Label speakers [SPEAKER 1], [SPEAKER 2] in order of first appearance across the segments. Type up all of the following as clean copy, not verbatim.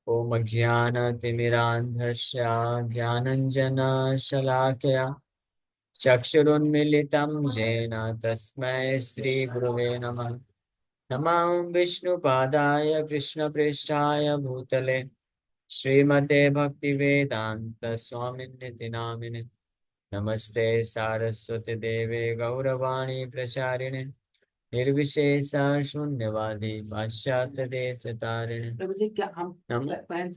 [SPEAKER 1] ॐ अज्ञानतिमिरान्धस्य ज्ञानञ्जनशलाकया चक्षुरुन्मीलितं येन तस्मै श्रीगुरुवे नमः। नमः विष्णुपादाय कृष्णप्रेष्ठाय भूतले श्रीमते भक्तिवेदान्त स्वामिनिति नामिने। नमस्ते सारस्वती देवे गौरवाणी प्रचारिणे निर्विशेष शून्यवादी पाश्चात्य देश तारिणे। तो मुझे क्या हम नम पहन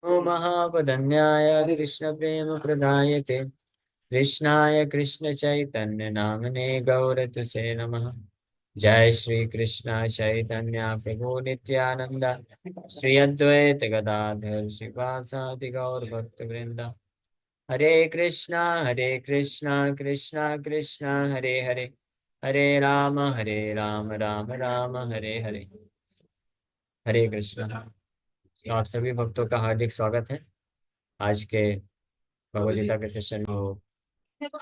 [SPEAKER 1] ओ महावदन्याय कृष्ण प्रेम प्रदायते कृष्णाय कृष्ण चैतन्य नामने गौरतुसे नमः। जय श्री कृष्ण चैतन्य प्रभु नित्यानंद श्री अद्वैत गदाधर श्रीवासादि गौर भक्त वृंद। हरे कृष्णा कृष्णा कृष्णा हरे हरे हरे राम राम राम हरे हरे। हरे कृष्णा। तो आप सभी भक्तों का हार्दिक स्वागत है आज के भगवद गीता के सेशन में।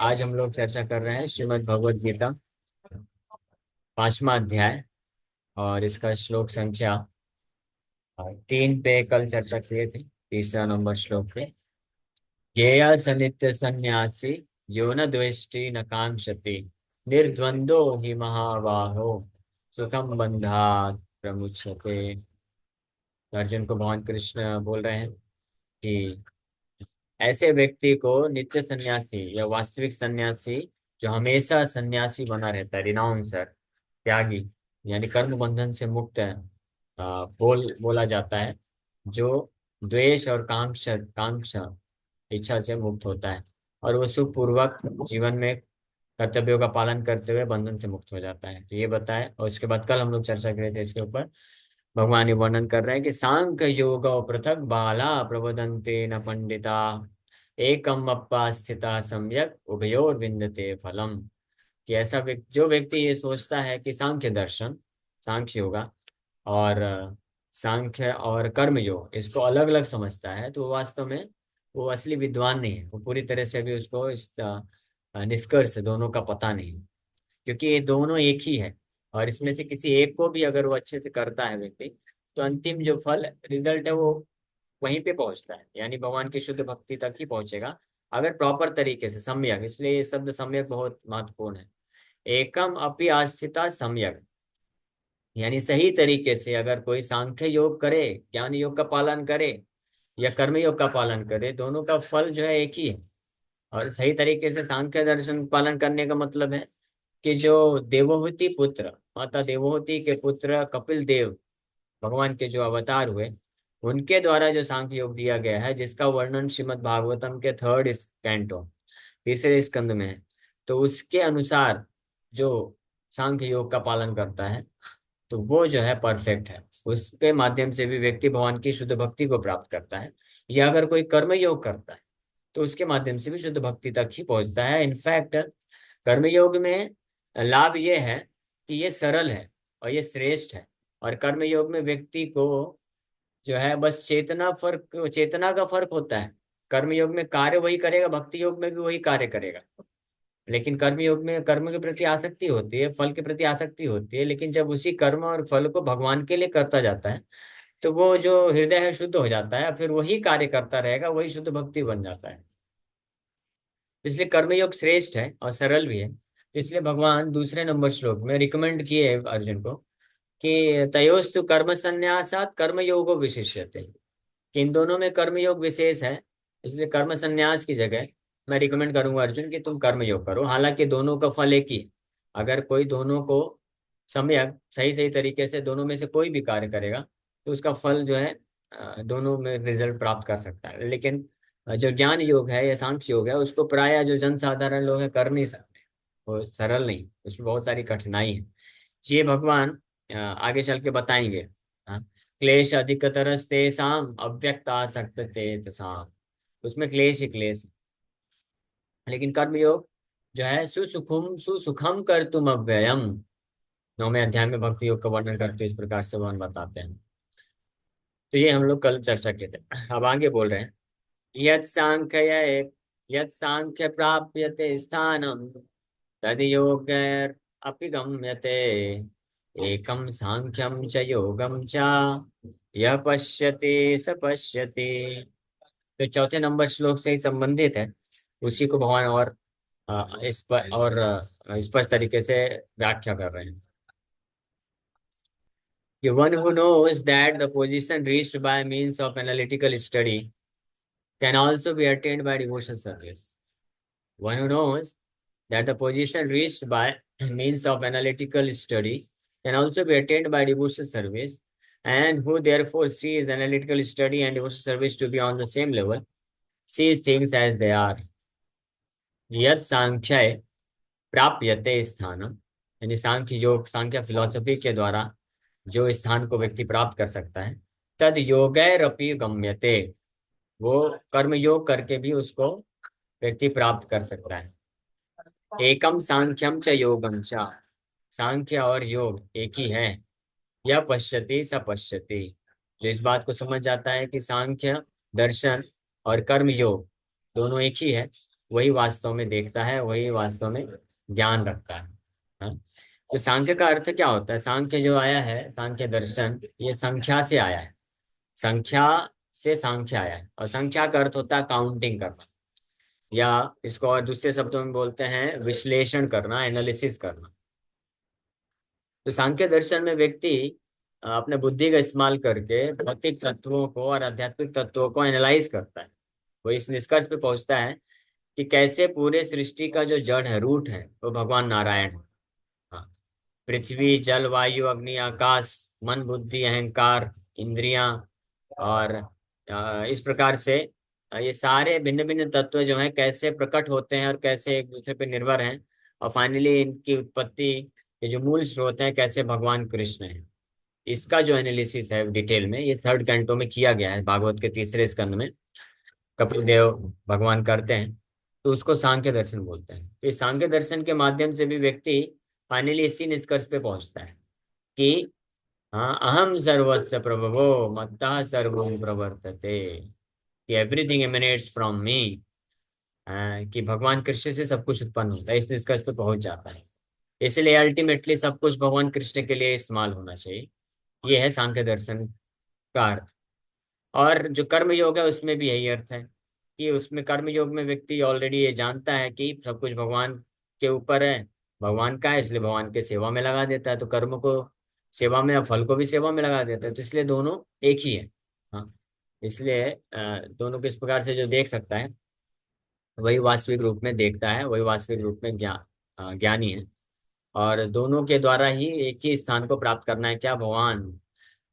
[SPEAKER 1] आज हम लोग चर्चा कर रहे हैं श्रीमद् भगवद गीता 5वां अध्याय और इसका श्लोक संख्या 3 पे कल चर्चा किए थे। तीसरा नंबर श्लोक पे येया च नित्य सन्यासी यो न द्वेष्टि न कांक्षति निर्द्वंदो हि महाबाहो सुखम बंधात प्रमुच्यते। अर्जुन को भगवान कृष्ण बोल रहे हैं कि ऐसे व्यक्ति को नित्य सन्यासी या वास्तविक सन्यासी जो हमेशा सन्यासी बना रहता है, रिनाउंसर, त्यागी, यानी कर्म बंधन से मुक्त है, बोला जाता है, जो द्वेष और कांक्षा इच्छा से मुक्त होता है और वो सुखपूर्वक जीवन में कर्तव्यों का पालन करते हुए बंधन से मुक्त हो जाता है। तो ये बताए और उसके बाद कल हम लोग चर्चा कर रहे थे इसके ऊपर। भगवान ये वर्णन कर रहे हैं कि सांख्य योग पृथक बाला प्रवदन्ते न पंडिता एकम अप्पा स्थिता सम्यक उभयोर विन्दते फलम। कि ऐसा जो व्यक्ति ये सोचता है कि सांख्य दर्शन, सांख्य योगा और सांख्य और कर्म योग इसको अलग अलग समझता है, तो वो वास्तव में वो असली विद्वान नहीं है। वो पूरी तरह से भी उसको इस निष्कर्ष दोनों का पता नहीं है, क्योंकि ये दोनों एक ही है। और इसमें से किसी एक को भी अगर वो अच्छे से करता है व्यक्ति, तो अंतिम जो फल रिजल्ट है वो वहीं पे पहुंचता है, यानी भगवान की शुद्ध भक्ति तक ही पहुंचेगा अगर प्रॉपर तरीके से सम्यक। इसलिए ये शब्द सम्यक बहुत महत्वपूर्ण है। एकम अपि आस्थिता सम्यक, यानी सही तरीके से अगर कोई सांख्य योग करे, ज्ञान योग का पालन करे या कर्म योग का पालन करे, दोनों का फल जो है एक ही है। और सही तरीके से सांख्य दर्शन पालन करने का मतलब है कि जो देवहूति पुत्र, माता देवहूति के पुत्र कपिल देव भगवान के जो अवतार हुए, उनके द्वारा जो सांख्य योग दिया गया है, जिसका वर्णन श्रीमद् भागवतम के 3rd कैंटो, तीसरे स्कंद में है, तो उसके अनुसार जो सांख्य योग का पालन करता है तो वो जो है परफेक्ट है। उसके माध्यम से भी व्यक्ति भगवान की शुद्ध भक्ति को प्राप्त करता है। या अगर कोई कर्म योग करता है तो उसके माध्यम से भी शुद्ध भक्ति तक ही पहुंचता है। इनफैक्ट कर्मयोग में लाभ ये है कि ये सरल है और ये श्रेष्ठ है। और कर्मयोग में व्यक्ति को जो है बस चेतना का फर्क होता है। कर्मयोग में कार्य वही करेगा, भक्ति योग में भी वही कार्य करेगा। लेकिन कर्मयोग में कर्म के प्रति आसक्ति होती है, फल के प्रति आसक्ति होती है, लेकिन जब उसी कर्म और फल को भगवान के लिए करता जाता है तो वो जो हृदय है शुद्ध हो जाता है, फिर वही कार्य करता रहेगा, वही शुद्ध भक्ति बन जाता है। इसलिए कर्मयोग श्रेष्ठ है और सरल भी है। इसलिए भगवान दूसरे नंबर श्लोक में रिकमेंड किए अर्जुन को कि तयोस्तु कर्म संन्यासात कर्म योगो विशिष्यते, कि इन दोनों में कर्म योग विशेष है। इसलिए कर्म संन्यास की जगह मैं रिकमेंड करूंगा अर्जुन कि तुम कर्म योग करो। हालांकि दोनों का फल एक ही है। अगर कोई दोनों को सम्यक सही सही तरीके से दोनों में से कोई भी कार्य करेगा तो उसका फल जो है दोनों में रिजल्ट प्राप्त कर सकता है। लेकिन जो ज्ञान योग है या सांख्य योग है उसको प्राय जो जन साधारण लोग हैं कर नहीं सकते। वो सरल नहीं, उसमें बहुत सारी कठिनाई है। ये भगवान आगे चल के बताएंगे। हाँ, क्लेश अधिकतरस्तेषाम् अव्यक्त आसक्त तेषाम्, उसमें क्लेश ही क्लेश है। लेकिन कर्मयोग जो है सुसुखम कर तुम अव्ययम, 9वें अध्याय में भक्ति योग का वर्णन करते हुए इस प्रकार से भगवान बताते हैं। तो ये हम लोग कल चर्चा किए थे। अब आगे बोल रहे हैं यत् सांख्य प्राप्यते स्थानम तद योगैर अपि गम्यते एकम सांख्यम च योगम च यह पश्यति स पश्यति। तो चौथे नंबर श्लोक से ही संबंधित है, उसी को भगवान और इस पर और स्पष्ट तरीके से व्याख्या कर रहे हैं कि one who knows that the position reached by means of analytical study can also be attained by devotional service. One who knows that the position reached by means of analytical study can also be attained by devotional service, and who therefore sees analytical study and devotional service to be on the same level, sees things as they are. यद सांख्य प्राप्यते स्थानम, यानी सांख्य योग, सांख्य philosophy के द्वारा जो स्थान को व्यक्ति प्राप्त कर सकता है, तद योगैरपि गम्यते, वो कर्म योग करके भी उसको व्यक्ति प्राप्त कर सकता है। एकम सांख्यम च योगम च, सांख्य और योग एक ही है। यह पश्यति स पश्यति, जो इस बात को समझ जाता है कि सांख्य दर्शन और कर्म योग दोनों एक ही है, वही वास्तव में देखता है, वही वास्तव में ज्ञान रखता है। हाँ? तो सांख्य का अर्थ क्या होता है? सांख्य जो आया है, सांख्य दर्शन, ये संख्या से आया है, संख्या से सांख्य आया है, और संख्या का अर्थ होता है काउंटिंग करना, या इसको और दूसरे शब्दों में बोलते हैं विश्लेषण करना, एनालिसिस करना। तो सांख्य दर्शन में व्यक्ति अपने बुद्धि का इस्तेमाल करके भौतिक तत्वों को और आध्यात्मिक तत्वों को एनालाइज करता है। वो इस निष्कर्ष पे पहुंचता है कि कैसे पूरे सृष्टि का जो जड़ है, रूट है, वो भगवान नारायण है। हाँ, पृथ्वी, जल, वायु, अग्नि, आकाश, मन, बुद्धि, अहंकार, इंद्रियां, और इस प्रकार से ये सारे भिन्न भिन्न तत्व जो हैं कैसे प्रकट होते हैं और कैसे एक दूसरे पर निर्भर हैं, और फाइनली इनकी उत्पत्ति के जो मूल स्रोत हैं कैसे भगवान कृष्ण हैं। इसका जो एनालिसिस है डिटेल में, ये थर्ड कैंटो में किया गया है, भागवत के तीसरे स्कंद में कपिल देव भगवान करते हैं। तो उसको सांख्य दर्शन बोलते हैं। तो इस सांख्य दर्शन के माध्यम से भी व्यक्ति फाइनली इसी निष्कर्ष पे पहुंचता है कि हाँ, अहम सर्वस्य प्रभवो मत्तः सर्वं प्रवर्तते, कि एवरीथिंग एमिनेट्स फ्रॉम मी, कि भगवान कृष्ण से सब कुछ उत्पन्न होता है, इस निष्कर्ष पे पहुंच जाता है। इसलिए अल्टीमेटली सब कुछ भगवान कृष्ण के लिए इस्तेमाल होना चाहिए। ये है सांख्य दर्शन का अर्थ। और जो कर्म योग है उसमें भी यही अर्थ है कि उसमें कर्म योग में व्यक्ति ऑलरेडी ये जानता है कि सब कुछ भगवान के ऊपर है, भगवान का है, इसलिए भगवान के सेवा में लगा देता है, तो कर्म को सेवा में और फल को भी सेवा में लगा देता है, तो इसलिए दोनों एक ही है। हाँ, इसलिए दोनों को इस प्रकार से जो देख सकता है वही वास्तविक रूप में देखता है, वही वास्तविक रूप में ज्ञानी है। और दोनों के द्वारा ही एक ही स्थान को प्राप्त करना है, क्या? भगवान।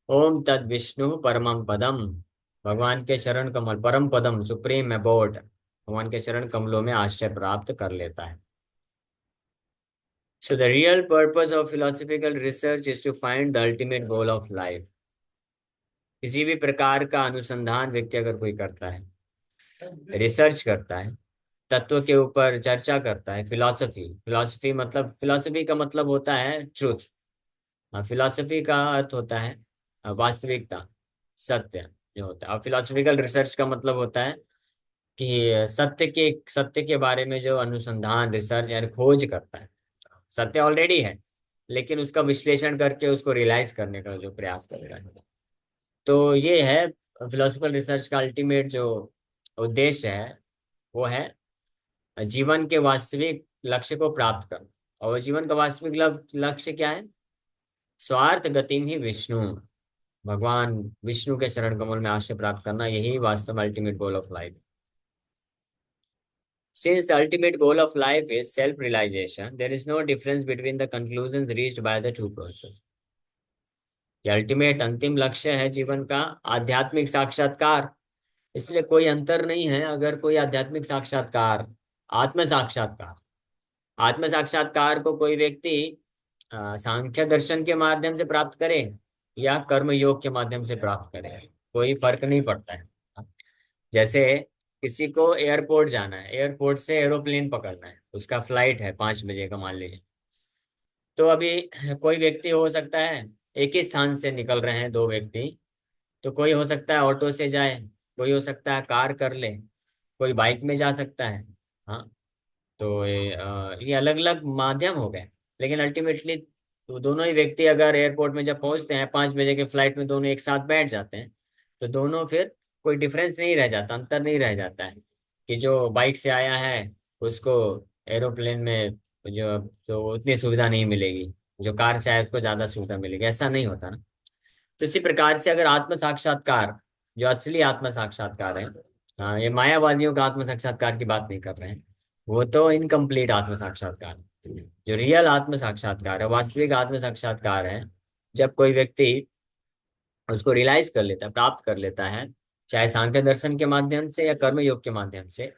[SPEAKER 1] ओम तद विष्णु परमम पदम, भगवान के चरण कमल, परम पदम, सुप्रीम अबोर्ड, भगवान के चरण कमलों में आश्रय प्राप्त कर लेता है। So the real purpose of philosophical research is to find the ultimate goal of life. किसी भी प्रकार का अनुसंधान व्यक्ति अगर कोई करता है, रिसर्च करता है, तत्व के ऊपर चर्चा करता है, फिलॉसफी, फिलॉसफी मतलब, फिलॉसफी का मतलब होता है ट्रूथ। फिलॉसफी का अर्थ होता है वास्तविकता, सत्य जो होता है। और फिलोसफिकल रिसर्च का मतलब होता है कि सत्य के बारे में जो अनुसंधान, रिसर्च यानी खोज करता है। सत्य ऑलरेडी है, लेकिन उसका विश्लेषण करके उसको रियलाइज करने का जो प्रयास करता है। तो ये है फिलोसफिकल रिसर्च का अल्टीमेट जो उद्देश्य है, वो है जीवन के वास्तविक लक्ष्य को प्राप्त करना। और जीवन का वास्तविक लक्ष्य क्या है? स्वार्थ गतिम ही विष्णु, भगवान विष्णु के चरण कमल में आश्रय प्राप्त करना, यही वास्तव ultimate goal of life. Since the ultimate goal of life is self-realization, there is no difference between the conclusions reached by the two processes. ये अल्टीमेट अंतिम लक्ष्य है जीवन का आध्यात्मिक साक्षात्कार, इसलिए कोई अंतर नहीं है अगर कोई आध्यात्मिक साक्षात्कार, आत्म साक्षात्कार, आत्म साक्षात्कार को कोई व्यक्ति सांख्य दर्शन के माध्यम से प्राप्त करे या कर्म योग के माध्यम से प्राप्त करे, कोई फर्क नहीं पड़ता है। जैसे किसी को एयरपोर्ट जाना है, एयरपोर्ट से एरोप्लेन पकड़ना है, उसका फ्लाइट है 5 बजे का मान लीजिए, तो अभी कोई व्यक्ति हो सकता है, एक ही स्थान से निकल रहे हैं दो व्यक्ति, तो कोई हो सकता है ऑटो से जाए, कोई हो सकता है कार कर ले, कोई बाइक में जा सकता है। हाँ, तो ये अलग अलग माध्यम हो गए, लेकिन अल्टीमेटली तो दोनों ही व्यक्ति अगर एयरपोर्ट में जब पहुंचते हैं 5 बजे के फ्लाइट में, दोनों एक साथ बैठ जाते हैं, तो दोनों फिर कोई डिफरेंस नहीं रह जाता, अंतर नहीं रह जाता है कि जो बाइक से आया है उसको एरोप्लेन में जो तो उतनी सुविधा नहीं मिलेगी, जो कार से आया उसको ज्यादा सुविधा मिलेगी, ऐसा नहीं होता ना। तो इसी प्रकार से अगर आत्म साक्षात्कार, जो असली आत्म साक्षात्कार है, हाँ, ये मायावादियों का आत्म साक्षात्कार की बात नहीं कर रहे हैं, वो तो इनकम्प्लीट आत्म साक्षात्कार है। जो रियल आत्म साक्षात्कार है, वास्तविक आत्म साक्षात्कार है, जब कोई व्यक्ति उसको रियलाइज कर लेता है, प्राप्त कर लेता है, चाहे सांख्य दर्शन के माध्यम से या कर्म योग के माध्यम से,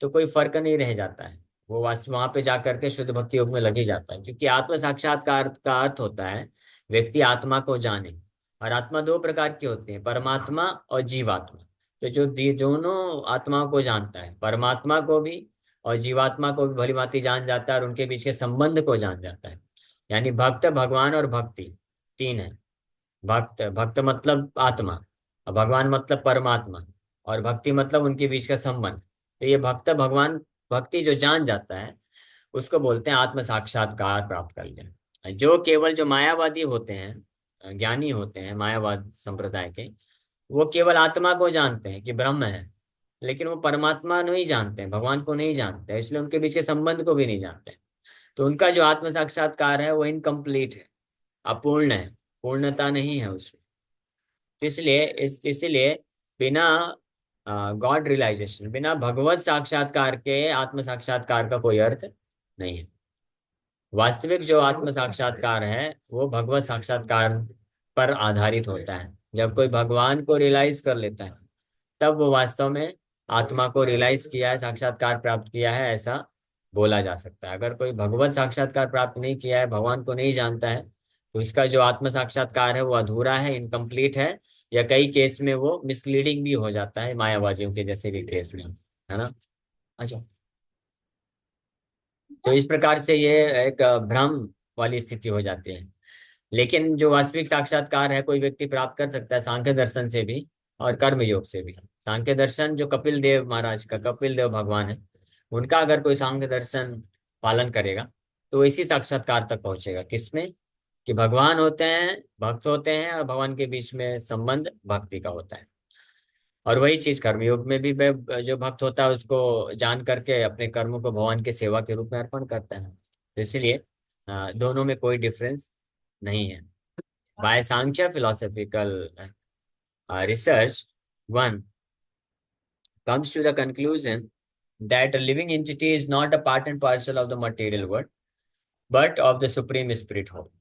[SPEAKER 1] तो कोई फर्क नहीं रह जाता है। वो वास्तव वहां पे जाकर के शुद्ध भक्ति योग में लग ही जाता है, क्योंकि आत्म साक्षात्कार का अर्थ होता है व्यक्ति आत्मा को जाने। और आत्मा दो प्रकार की होती है, परमात्मा और जीवात्मा। तो जो दोनों आत्माओं को जानता है, परमात्मा को भी और जीवात्मा को भी भली भांति जान जाता है, और उनके बीच के संबंध को जान जाता है। यानी भक्त, भगवान और भक्ति, तीन है। भक्त, भक्त मतलब आत्मा, और भगवान मतलब परमात्मा, और भक्ति मतलब उनके बीच का संबंध। तो ये भक्त भगवान भक्ति जो जान जाता है, उसको बोलते हैं आत्म साक्षात्कार प्राप्त कर लिया। जो केवल जो मायावादी होते हैं, ज्ञानी होते हैं मायावाद संप्रदाय के, वो केवल आत्मा को जानते हैं कि ब्रह्म है, लेकिन वो परमात्मा नहीं जानते हैं, भगवान को नहीं जानते हैं, इसलिए उनके बीच के संबंध को भी नहीं जानते हैं। तो उनका जो आत्म साक्षात्कार है वो इनकम्प्लीट है, अपूर्ण है, पूर्णता नहीं है उसमें। तो इसलिए बिना गॉड रियलाइजेशन, बिना भगवत साक्षात्कार के आत्म साक्षात्कार का कोई अर्थ नहीं है। वास्तविक जो आत्म साक्षात्कार है वो भगवत साक्षात्कार पर आधारित होता है। जब कोई भगवान को रियलाइज कर लेता है, तब वो वास्तव में आत्मा को रियलाइज किया है, साक्षात्कार प्राप्त किया है, ऐसा बोला जा सकता है। अगर कोई भगवत साक्षात्कार प्राप्त नहीं किया है, भगवान को नहीं जानता है, तो इसका जो आत्म साक्षात्कार है वो अधूरा है, इनकम्प्लीट है, या कई केस में वो मिसलीडिंग भी हो जाता है, मायावादियों के जैसे भी केस में, है ना। अच्छा, तो इस प्रकार से ये एक भ्रम वाली स्थिति हो जाती है। लेकिन जो वास्तविक साक्षात्कार है कोई व्यक्ति प्राप्त कर सकता है सांख्य दर्शन से भी और कर्म योग से भी। सांख्य दर्शन जो कपिल देव महाराज का, कपिल देव भगवान है, उनका अगर कोई सांख्य दर्शन पालन करेगा, तो इसी साक्षात्कार तक पहुंचेगा। किसमें? कि भगवान होते हैं, भक्त होते हैं, और भगवान के बीच में संबंध भक्ति का होता है। और वही चीज कर्मयोग में भी जो भक्त होता है उसको जान करके अपने कर्मों को भगवान के सेवा के रूप में अर्पण करता है। तो इसलिए दोनों में कोई डिफरेंस नहीं है। Bye Sankhya philosophical research, one comes to the conclusion that a living entity is not a part and parcel of the material world, but of the supreme spirit whole.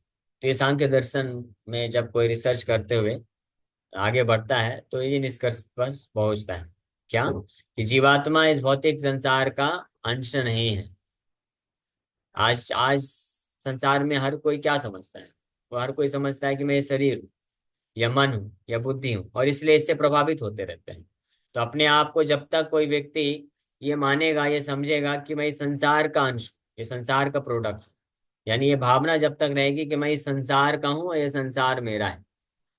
[SPEAKER 1] तो ये सांख्य दर्शन में जब कोई रिसर्च करते हुए आगे बढ़ता है, तो ये निष्कर्ष पर पहुंचता है, क्या? कि जीवात्मा इस भौतिक संसार का अंश नहीं है। आज आज संसार में हर कोई क्या समझता है? वो हर कोई समझता है कि मैं ये शरीर हूँ, या मन हूँ, या बुद्धि हूँ, और इसलिए इससे प्रभावित होते रहते हैं। तो अपने आप को जब तक कोई व्यक्ति ये मानेगा, ये समझेगा कि मैं इस संसार का अंश हूँ, ये संसार का प्रोडक्ट, यानी ये भावना जब तक रहेगी कि मैं इस संसार का हूँ और ये संसार मेरा है,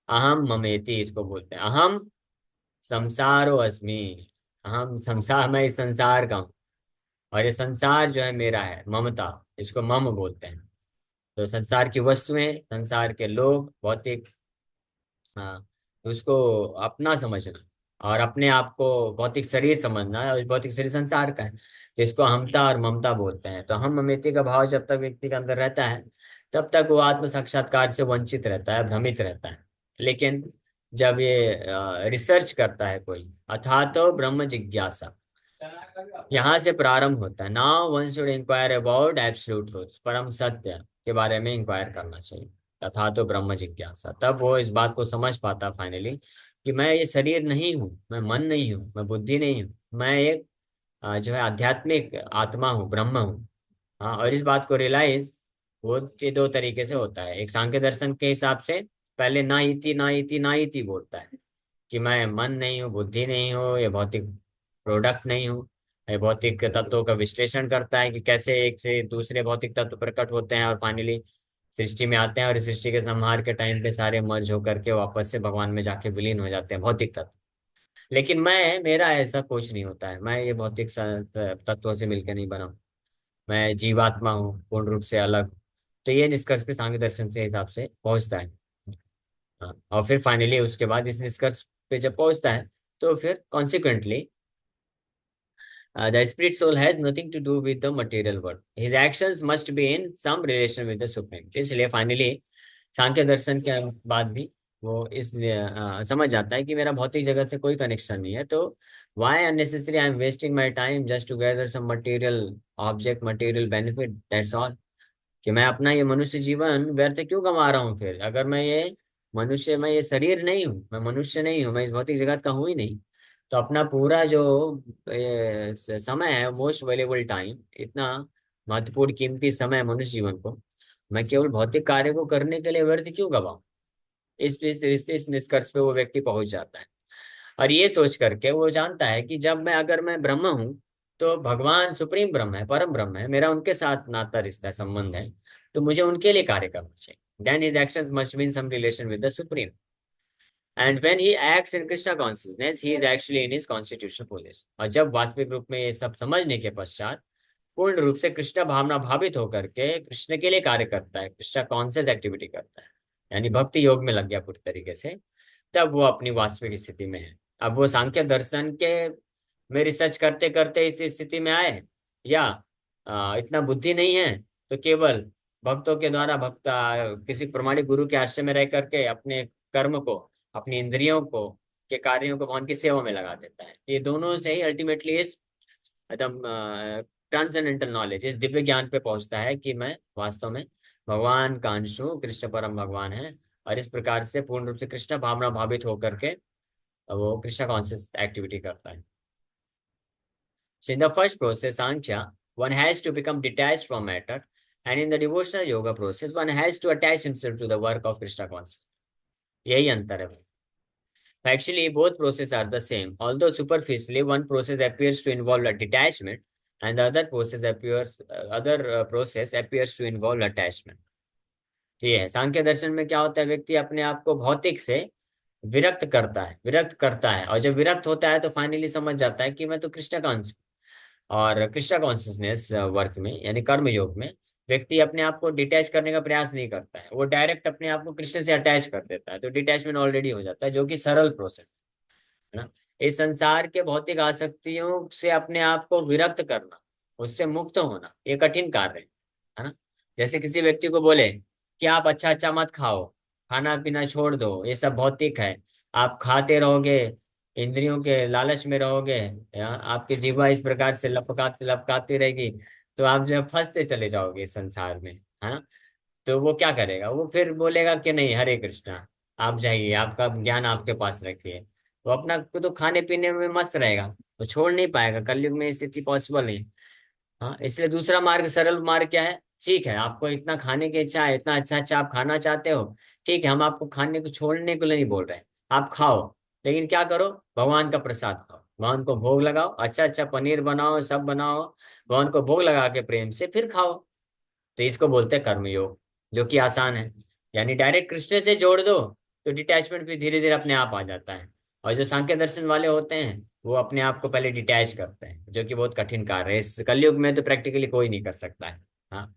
[SPEAKER 1] अहम ममेति इसको बोलते हैं, अहम संसारो अस्मि, अहम संसार, मैं इस संसार का हूँ और ये संसार जो है मेरा है, ममता, इसको मम बोलते हैं। तो संसार की वस्तुएं, संसार के लोग, भौतिक, हाँ, तो उसको अपना समझना और अपने आप को भौतिक शरीर समझना, और भौतिक शरीर संसार का है, तो इसको हमता और ममता बोलते हैं। तो हम ममती का भाव जब तक व्यक्ति के अंदर रहता है, तब तक वो आत्म साक्षात्कार से वंचित रहता है, भ्रमित रहता है। लेकिन जब ये रिसर्च करता है कोई, अथा तो ब्रह्म जिज्ञासा यहाँ से प्रारंभ होता है। Now one should inquire about absolute truth, परम सत्य के बारे में इंक्वायर करना चाहिए। तथा तो ब्रह्म जिज्ञासा, तब वो इस बात को समझ पाता फाइनली कि मैं ये शरीर नहीं हूँ, मैं मन नहीं हूँ, मैं बुद्धि नहीं हूँ, मैं एक जो है आध्यात्मिक आत्मा हूँ, ब्रह्म हूँ। हाँ, और इस बात को रियलाइज वो के दो तरीके से होता है। एक सांख्य दर्शन के हिसाब से पहले ना इति ना इति ना इति बोलता है कि मैं मन नहीं हूँ, बुद्धि नहीं हूँ, ये भौतिक प्रोडक्ट नहीं हूँ। ये भौतिक तत्वों का विश्लेषण करता है कि कैसे एक से दूसरे भौतिक तत्व प्रकट होते हैं और फाइनली सृष्टि में आते हैं, और इस सृष्टि के संहार के टाइम पे सारे मर्ज होकर के वापस से भगवान में जाके विलीन हो जाते हैं भौतिक तत्व। लेकिन मैं, मेरा ऐसा कुछ नहीं होता है, मैं ये तत्वों से मिलकर नहीं बना हूँ। मैं जीवात्मा हूँ, पूर्ण रूप से अलग। तो ये निष्कर्ष पे सांख्य दर्शन से हिसाब से पहुंचता है। हाँ, और फिर फाइनली उसके बाद इस निष्कर्ष पे जब पहुंचता है तो फिर consequently the spirit soul has nothing to do with the material world. His actions must be in some relation with the supreme. इसलिए फाइनली सांख्य दर्शन के बाद भी वो इस समझ जाता है कि मेरा भौतिक जगत से कोई कनेक्शन नहीं है, तो why unnecessary I am wasting my time just to gather some material object, material benefit, that's all. कि मैं अपना ये मनुष्य जीवन व्यर्थ क्यों गंवा रहा हूँ फिर, अगर मैं ये मनुष्य, मैं ये शरीर नहीं हूँ, मैं मनुष्य नहीं हूँ, मैं इस भौतिक जगत का हूँ ही नहीं, तो अपना पूरा जो समय है, मोस्ट वैल्यूएबल टाइम, इतना महत्वपूर्ण कीमती समय है मनुष्य जीवन को, मैं केवल भौतिक कार्य को करने के लिए व्यर्थ क्यों गवाऊं। इस निष्कर्ष पे वो व्यक्ति पहुंच जाता है। और ये सोच करके वो जानता है कि जब मैं, अगर मैं ब्रह्म हूँ, तो भगवान सुप्रीम ब्रह्म है, परम ब्रह्म है, मेरा उनके साथ नाता रिश्ता संबंध है, तो मुझे उनके लिए कार्य करना चाहिए। Then his actions must be in some relation with the supreme, and when he acts in Krishna consciousness he is actually in his constitutional position. और जब वास्तविक रूप में ये सब समझने के पश्चात पूर्ण रूप से कृष्ण भावना भावित होकर के कृष्ण के लिए कार्य करता है, कृष्ण कॉन्शियस एक्टिविटी करता है, यानी भक्ति योग में लग गया पूरी तरीके से, तब वो अपनी वास्तविक स्थिति में है। अब वो सांख्य दर्शन के में रिसर्च करते करते इस स्थिति में आए, या इतना बुद्धि नहीं है, तो केवल भक्तों के द्वारा किसी प्रमाणिक गुरु के आश्रय में रह करके अपने कर्म को, अपनी इंद्रियों को, के कार्यों को भगवान की सेवा में लगा देता है। ये दोनों से ही अल्टीमेटली इस एकदम ट्रांसेंडेंटल नॉलेज, इस दिव्य ज्ञान पे पहुंचता है कि मैं वास्तव में भगवान का अंश हूँ, कृष्ण परम भगवान है। और इस प्रकार से पूर्ण रूप से कृष्ण भावना भावित होकर के वो कृष्ण कॉन्शियस एक्टिविटी करता है। So in the first process, Sankhya, one has to become detached from matter, and in the devotional yoga process, one has to attach himself to the work of Krishna consciousness. यही अंतर है। Actually, both processes are the same. Although superficially, one process appears to involve a detachment, and the other process appears to involve attachment. तो ये है सांख्य दर्शन में क्या होता है, व्यक्ति अपने आप को भौतिक से विरक्त करता है, और जब विरक्त होता है तो फाइनली समझ जाता है कि मैं तो कृष्ण का अंश हूं। और कृष्ण कॉन्शियसनेस वर्क में, यानी कर्म योग में, व्यक्ति अपने आप को डिटैच करने का प्रयास नहीं करता है, वो डायरेक्ट अपने आप को कृष्ण से अटैच कर देता है, तो डिटैचमेंट ऑलरेडी हो जाता है, जो कि सरल प्रोसेस है ना। इस संसार के भौतिक आसक्तियों से अपने आप को विरक्त करना, उससे मुक्त होना, ये कठिन कार्य है ना। जैसे किसी व्यक्ति को बोले कि आप अच्छा अच्छा मत खाओ, खाना पीना छोड़ दो, ये सब भौतिक है, आप खाते रहोगे, इंद्रियों के लालच में रहोगे, आपकी जीवा इस प्रकार से लपकाती लपकाती रहेगी, तो आप जो है फंसते चले जाओगे इस संसार में, है ना। तो वो क्या करेगा, वो फिर बोलेगा कि नहीं, हरे कृष्णा, आप जाइए, आपका ज्ञान आपके पास रखिए, वो अपना को तो खाने पीने में मस्त रहेगा, तो छोड़ नहीं पाएगा, कलयुग में स्थिति पॉसिबल नहीं। हाँ, इसलिए दूसरा मार्ग, सरल मार्ग क्या है, ठीक है आपको इतना खाने की इच्छा है, इतना अच्छा अच्छा आप खाना चाहते हो, ठीक है, हम आपको खाने को छोड़ने के लिए नहीं बोल रहे, आप खाओ, लेकिन क्या करो, भगवान का प्रसाद खाओ, भगवान को भोग लगाओ, अच्छा अच्छा पनीर बनाओ, सब बनाओ, भगवान को भोग लगा के प्रेम से फिर खाओ। तो इसको बोलते हैं कर्मयोग, जो कि आसान है, यानी डायरेक्ट कृष्ण से जोड़ दो, तो डिटैचमेंट भी धीरे धीरे अपने आप आ जाता है। और जो सांख्य दर्शन वाले होते हैं, वो अपने आप को पहले डिटैच करते हैं, जो कि बहुत कठिन कार्य है, इस कलयुग में तो प्रैक्टिकली कोई नहीं कर सकता है। हाँ,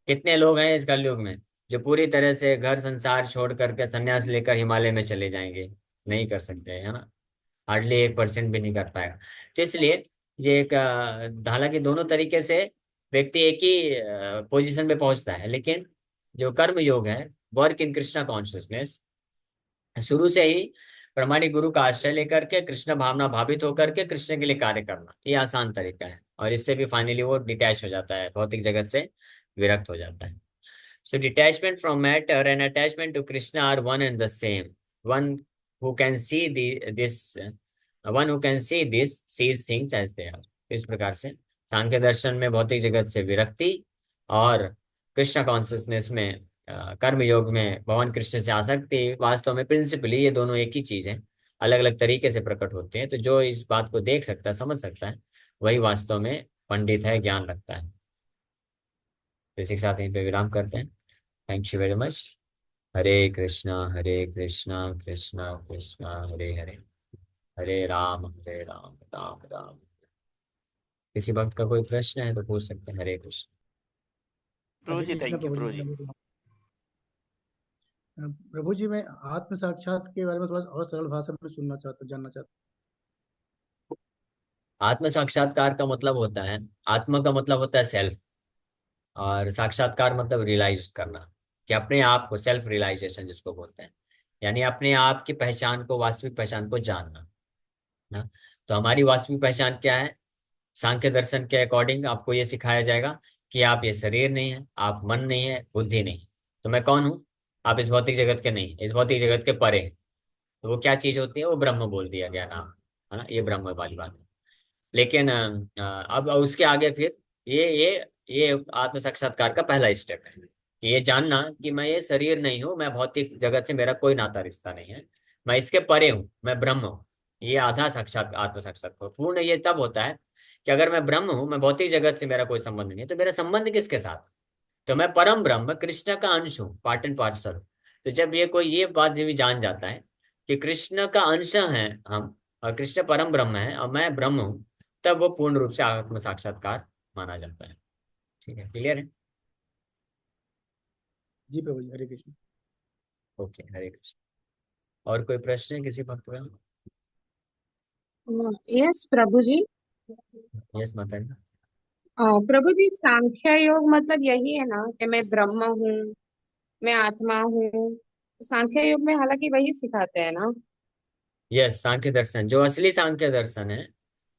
[SPEAKER 1] कितने लोग हैं इस कलयुग में जो पूरी तरह से घर संसार छोड़ करके संन्यास लेकर हिमालय में चले जाएंगे, नहीं कर सकते, है ना। हार्डली 1% भी नहीं कर पाएगा। तो इसलिए ये एक हालांकि दोनों तरीके से व्यक्ति एक ही पोजीशन पे पहुंचता है, लेकिन जो कर्म योग है, वर्क इन कृष्णा कॉन्शियसनेस, शुरू से ही प्रामाणिक गुरु का आश्रय लेकर के कृष्ण भावना भावित होकर के कृष्ण के लिए कार्य करना, ये आसान तरीका है, और इससे भी फाइनली वो डिटैच हो जाता है, भौतिक जगत से विरक्त हो जाता है। So detachment from matter and attachment to Krishna are one and the same. One who can see one who can see this sees things as they are. इस प्रकार से सांख्य दर्शन में भौतिक जगत से विरक्ति, और कृष्ण कॉन्शियसनेस में, कर्म योग में भगवान कृष्ण से आसक्ति, वास्तव में प्रिंसिपली ये दोनों एक ही चीज है, अलग अलग तरीके से प्रकट होते हैं। तो जो इस बात को देख सकता है, समझ सकता है, वही वास्तव में पंडित है, ज्ञान रखता है। तो इसी के साथ यहीं पे विराम करते हैं। Thank you very much. Hare Krishna Krishna Krishna Hare Hare, Hare Ram Ram Ram. किसी भक्त का कोई प्रश्न है तो पूछ सकते हैं। हरे कृष्ण।
[SPEAKER 2] हरे
[SPEAKER 3] प्रभु जी,
[SPEAKER 2] कृष्ण
[SPEAKER 3] थैंक यू
[SPEAKER 2] प्रभु
[SPEAKER 3] प्रभु
[SPEAKER 2] जी।
[SPEAKER 3] जी।
[SPEAKER 2] प्रभु जी, मैं आत्म साक्षात के बारे में थोड़ा और सरल भाषा में सुनना चाहता हूँ, जानना चाहता
[SPEAKER 1] आत्म साक्षात्कार का मतलब होता है, आत्मा का मतलब होता है सेल्फ, और साक्षात्कार मतलब रियलाइज करना, कि अपने आप को, सेल्फ रियलाइजेशन जिसको बोलते हैं, यानी अपने आप की पहचान को, वास्तविक पहचान को जानना ना। तो हमारी वास्तविक पहचान क्या है? सांख्य दर्शन के अकॉर्डिंग आपको ये सिखाया जाएगा कि आप ये शरीर नहीं है, आप मन नहीं है, बुद्धि नहीं। तो मैं कौन हूँ? आप इस भौतिक जगत के नहीं, इस भौतिक जगत के परे हैं। तो वो क्या चीज होती है? वो ब्रह्म बोल दिया गया नाम, है ना, ये ब्रह्म वाली बात है। लेकिन अब उसके आगे फिर ये आत्म साक्षात्कार का पहला स्टेप है कि ये जानना कि मैं ये शरीर नहीं हूँ, मैं भौतिक जगत से मेरा कोई नाता रिश्ता नहीं है, मैं इसके परे हूँ, मैं ब्रह्म हूँ। ये आधा साक्षात आत्म साक्षात्कार। पूर्ण ये तब होता है कि अगर मैं ब्रह्म हूँ, मैं भौतिक जगत से मेरा कोई संबंध नहीं है, तो मेरा संबंध किसके साथ? तो मैं परम ब्रह्म कृष्ण का अंश हूँ, पार्ट एंड पार्सल। तो जब ये कोई ये बात भी जान जाता है कि कृष्ण का अंश है हम, और कृष्ण परम ब्रह्म है और मैं ब्रह्म हूँ, तब वो पूर्ण रूप से आत्म साक्षात्कार माना जाता है। ठीक है, क्लियर है?
[SPEAKER 2] हूँ। जी प्रभु जी, हरे कृष्ण।
[SPEAKER 1] ओके, हरे कृष्ण। और कोई प्रश्न है किसी भक्त का?
[SPEAKER 3] यस प्रभु जी।
[SPEAKER 1] यस माता जी।
[SPEAKER 3] प्रभु जी, सांख्य योग मतलब यही है ना कि मैं ब्रह्म हूँ, मैं आत्मा हूँ। सांख्य योग में हालांकि वही सिखाते हैं ना।
[SPEAKER 1] यस, सांख्य दर्शन, जो असली सांख्य दर्शन है,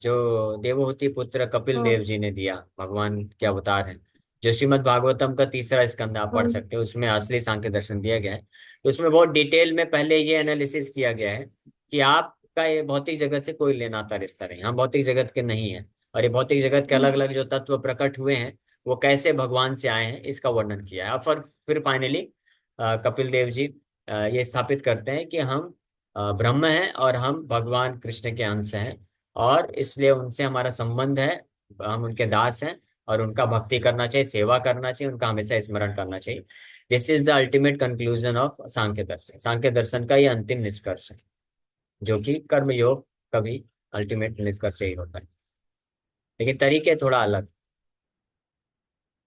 [SPEAKER 1] जो देवहूति पुत्र कपिल
[SPEAKER 3] हाँ।
[SPEAKER 1] देव जी ने दिया, भगवान के अवतार है, जो श्रीमद् भागवतम का तीसरा स्कंद आप पढ़
[SPEAKER 3] हाँ।
[SPEAKER 1] सकते हो, उसमें असली सांख्य दर्शन दिया गया है। तो उसमें बहुत डिटेल में पहले ये एनालिसिस किया गया है कि आपका ये भौतिक जगत से कोई लेना नाता रिश्ता नहीं, हम भौतिक जगत के नहीं है। और ये भौतिक जगत के अलग
[SPEAKER 3] हम्म।
[SPEAKER 1] अलग जो तत्व प्रकट हुए हैं, वो कैसे भगवान से आए हैं, इसका वर्णन किया है। और फिर फाइनली कपिल देव जी ये स्थापित करते हैं कि हम ब्रह्म है और हम भगवान कृष्ण के अंश हैं, और इसलिए उनसे हमारा संबंध है, हम उनके दास हैं, और उनका भक्ति करना चाहिए, सेवा करना चाहिए, उनका हमेशा स्मरण करना चाहिए। This is the ultimate conclusion of Sankhya Darshan. Sankhya Darshan का ये अंतिम निष्कर्ष है, जो कि कर्म योग का भी अल्टीमेट निष्कर्ष यही होता है, लेकिन तरीके थोड़ा अलग।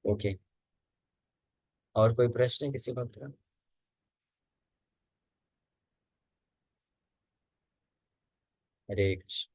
[SPEAKER 1] ओके, और कोई प्रश्न है किसी भक्त का? हरे कृष्ण।